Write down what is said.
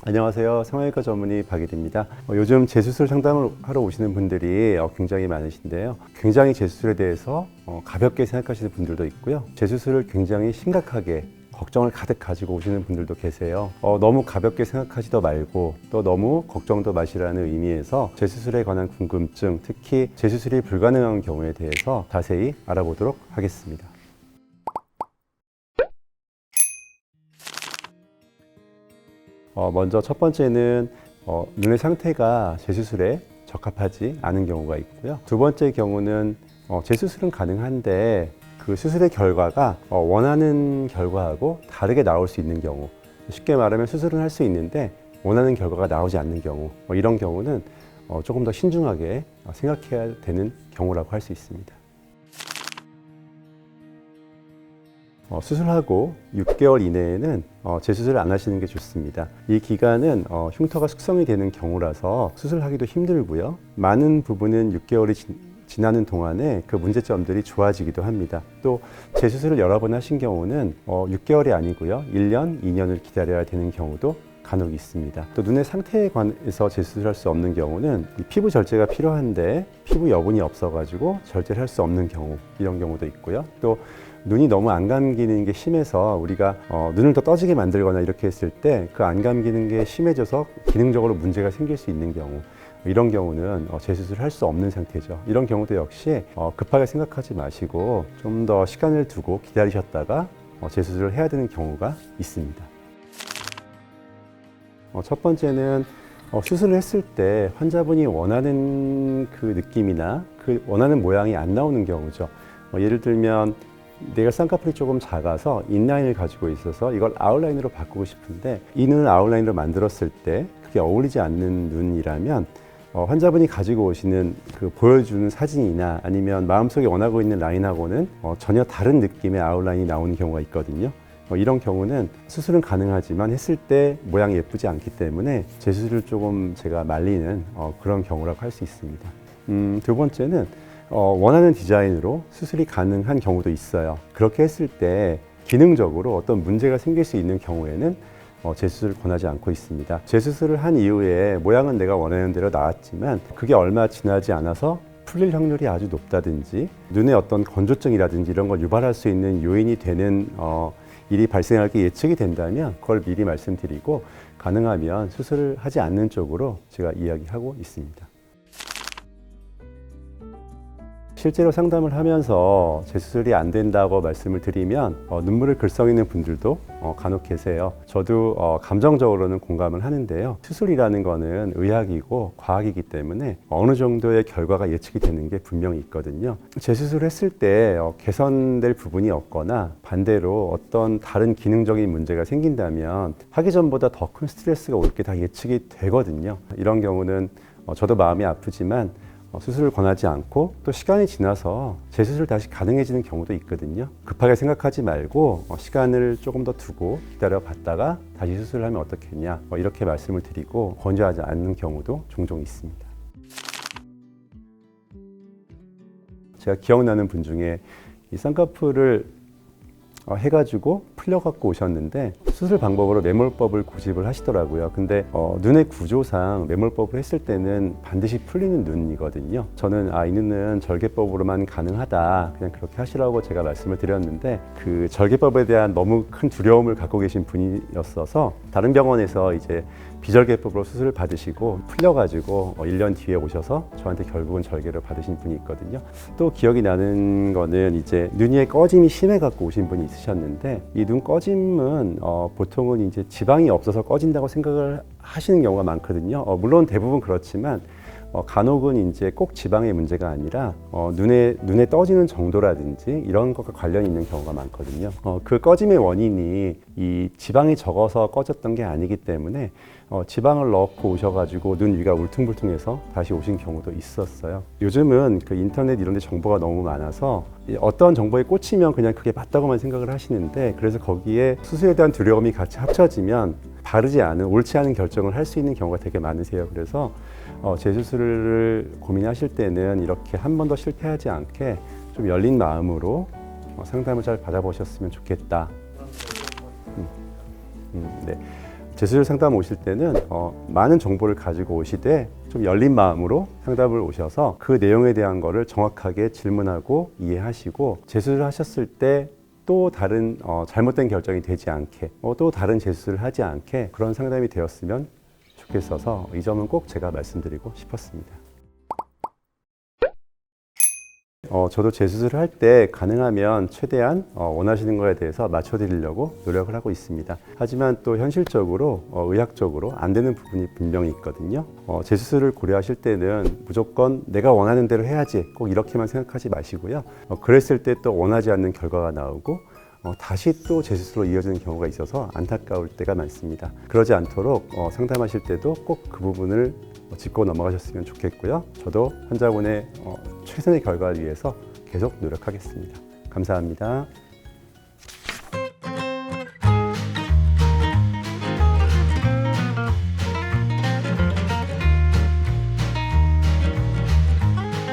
안녕하세요. 성형외과 전문의 박일입니다. 요즘 재수술 상담을 하러 오시는 분들이 굉장히 많으신데요. 굉장히 재수술에 대해서 가볍게 생각하시는 분들도 있고요. 재수술을 굉장히 심각하게 걱정을 가득 가지고 오시는 분들도 계세요. 너무 가볍게 생각하지도 말고 또 너무 걱정도 마시라는 의미에서 재수술에 관한 궁금증, 특히 재수술이 불가능한 경우에 대해서 자세히 알아보도록 하겠습니다. 먼저 첫 번째는 눈의 상태가 재수술에 적합하지 않은 경우가 있고요. 두 번째 경우는 재수술은 가능한데 그 수술의 결과가 원하는 결과하고 다르게 나올 수 있는 경우, 쉽게 말하면 수술은 할 수 있는데 원하는 결과가 나오지 않는 경우, 이런 경우는 조금 더 신중하게 생각해야 되는 경우라고 할 수 있습니다. 수술하고 6개월 이내에는 재수술을 안 하시는 게 좋습니다. 이 기간은 흉터가 숙성이 되는 경우라서 수술하기도 힘들고요. 많은 부분은 6개월이 지나는 동안에 그 문제점들이 좋아지기도 합니다. 또 재수술을 여러 번 하신 경우는 6개월이 아니고요. 1년, 2년을 기다려야 되는 경우도 간혹 있습니다. 또 눈의 상태에 관해서 재수술할 수 없는 경우는 피부 절제가 필요한데 피부 여분이 없어가지고 절제를 할 수 없는 경우, 이런 경우도 있고요. 또 눈이 너무 안 감기는 게 심해서 우리가 눈을 더 떠지게 만들거나 이렇게 했을 때 그 안 감기는 게 심해져서 기능적으로 문제가 생길 수 있는 경우, 이런 경우는 재수술을 할 수 없는 상태죠. 이런 경우도 역시 급하게 생각하지 마시고 좀 더 시간을 두고 기다리셨다가 재수술을 해야 되는 경우가 있습니다. 첫 번째는 수술을 했을 때 환자분이 원하는 그 느낌이나 그 원하는 모양이 안 나오는 경우죠. 예를 들면 내가 쌍꺼풀이 조금 작아서 인라인을 가지고 있어서 이걸 아웃라인으로 바꾸고 싶은데 이 눈을 아웃라인으로 만들었을 때 그게 어울리지 않는 눈이라면 환자분이 가지고 오시는 그 보여주는 사진이나 아니면 마음속에 원하고 있는 라인하고는 전혀 다른 느낌의 아웃라인이 나오는 경우가 있거든요. 이런 경우는 수술은 가능하지만 했을 때 모양이 예쁘지 않기 때문에 재수술을 조금 제가 말리는 그런 경우라고 할 수 있습니다. 두 번째는 원하는 디자인으로 수술이 가능한 경우도 있어요. 그렇게 했을 때 기능적으로 어떤 문제가 생길 수 있는 경우에는 재수술을 권하지 않고 있습니다. 재수술을 한 이후에 모양은 내가 원하는 대로 나왔지만 그게 얼마 지나지 않아서 풀릴 확률이 아주 높다든지 눈의 어떤 건조증이라든지 이런 걸 유발할 수 있는 요인이 되는 일이 발생할 게 예측이 된다면 그걸 미리 말씀드리고 가능하면 수술을 하지 않는 쪽으로 제가 이야기하고 있습니다. 실제로 상담을 하면서 재수술이 안 된다고 말씀을 드리면 눈물을 글썽이는 분들도 간혹 계세요. 저도 감정적으로는 공감을 하는데요. 수술이라는 거는 의학이고 과학이기 때문에 어느 정도의 결과가 예측이 되는 게 분명히 있거든요. 재수술을 했을 때 개선될 부분이 없거나 반대로 어떤 다른 기능적인 문제가 생긴다면 하기 전보다 더 큰 스트레스가 올 게 다 예측이 되거든요. 이런 경우는 저도 마음이 아프지만 수술을 권하지 않고 또 시간이 지나서 재수술 다시 가능해지는 경우도 있거든요. 급하게 생각하지 말고 시간을 조금 더 두고 기다려 봤다가 다시 수술을 하면 어떻겠냐, 이렇게 말씀을 드리고 권유하지 않는 경우도 종종 있습니다. 제가 기억나는 분 중에 이 쌍꺼풀을 해가지고 풀려갖고 오셨는데 수술 방법으로 매몰법을 고집을 하시더라고요. 근데 눈의 구조상 매몰법을 했을 때는 반드시 풀리는 눈이거든요. 저는 이 눈은 절개법으로만 가능하다, 그냥 그렇게 하시라고 제가 말씀을 드렸는데 그 절개법에 대한 너무 큰 두려움을 갖고 계신 분이었어서 다른 병원에서 이제 비절개법으로 수술을 받으시고 풀려가지고 1년 뒤에 오셔서 저한테 결국은 절개를 받으신 분이 있거든요. 또 기억이 나는 거는 이제 눈 위에 꺼짐이 심해갖고 오신 분이 있으셨는데 이 눈 꺼짐은 보통은 이제 지방이 없어서 꺼진다고 생각을 하시는 경우가 많거든요. 물론 대부분 그렇지만 간혹은 이제 꼭 지방의 문제가 아니라 눈에 떠지는 정도라든지 이런 것과 관련이 있는 경우가 많거든요. 그 꺼짐의 원인이 이 지방이 적어서 꺼졌던 게 아니기 때문에 지방을 넣고 오셔가지고 눈 위가 울퉁불퉁해서 다시 오신 경우도 있었어요. 요즘은 그 인터넷 이런 데 정보가 너무 많아서 어떤 정보에 꽂히면 그냥 그게 맞다고만 생각을 하시는데, 그래서 거기에 수술에 대한 두려움이 같이 합쳐지면 바르지 않은, 옳지 않은 결정을 할 수 있는 경우가 되게 많으세요. 그래서 재수술을 고민하실 때는 이렇게 한 번 더 실패하지 않게 좀 열린 마음으로 상담을 잘 받아보셨으면 좋겠다. 네. 재수술 상담 오실 때는 많은 정보를 가지고 오시되 좀 열린 마음으로 상담을 오셔서 그 내용에 대한 거를 정확하게 질문하고 이해하시고 재수술을 하셨을 때 또 다른 잘못된 결정이 되지 않게 또 다른 재수술을 하지 않게 그런 상담이 되었으면 좋겠어서 이 점은 꼭 제가 말씀드리고 싶었습니다. 저도 재수술을 할 때 가능하면 최대한 원하시는 거에 대해서 맞춰드리려고 노력을 하고 있습니다. 하지만 또 현실적으로 의학적으로 안 되는 부분이 분명히 있거든요. 재수술을 고려하실 때는 무조건 내가 원하는 대로 해야지 꼭 이렇게만 생각하지 마시고요. 그랬을 때 또 원하지 않는 결과가 나오고 다시 또 재수술로 이어지는 경우가 있어서 안타까울 때가 많습니다. 그러지 않도록 상담하실 때도 꼭 그 부분을 짚고 넘어가셨으면 좋겠고요. 저도 환자분의 최선의 결과를 위해서 계속 노력하겠습니다. 감사합니다.